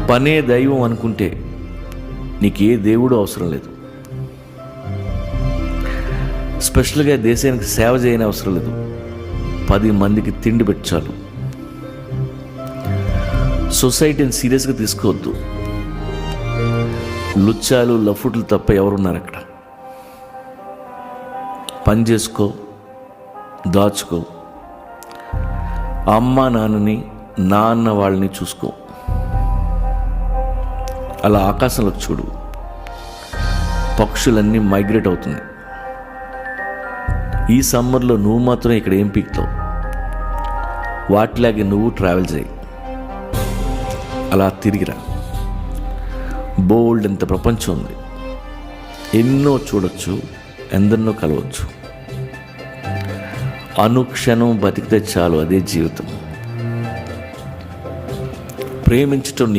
పనే దైవం అనుకుంటే నీకు ఏ దేవుడు అవసరం లేదు. స్పెషల్గా దేశానికి సేవ చేయని అవసరం లేదు. 10 మందికి తిండి పెట్టాలి. సొసైటీని సీరియస్గా తీసుకోవద్దు. లుచ్చాలు లఫుట్లు తప్ప ఎవరున్నారు అక్కడ? పని చేసుకో, దాచుకో, అమ్మ నాన్నని నాన్న వాళ్ళని చూసుకో. అలా ఆకాశంలోకి చూడు, పక్షులన్నీ మైగ్రేట్ అవుతున్నాయి. ఈ సమ్మర్లో నువ్వు మాత్రం ఇక్కడ ఏం పీకుతావు? వాటిలాగే నువ్వు ట్రావెల్ చేయి. అలా తిరిగిరా. బోల్డ్ ఎంత ప్రపంచం ఉంది. ఎన్నో చూడొచ్చు, ఎందరినో కలవచ్చు. అనుక్షణం బతికితే చాలు, అదే జీవితం. ప్రేమించటం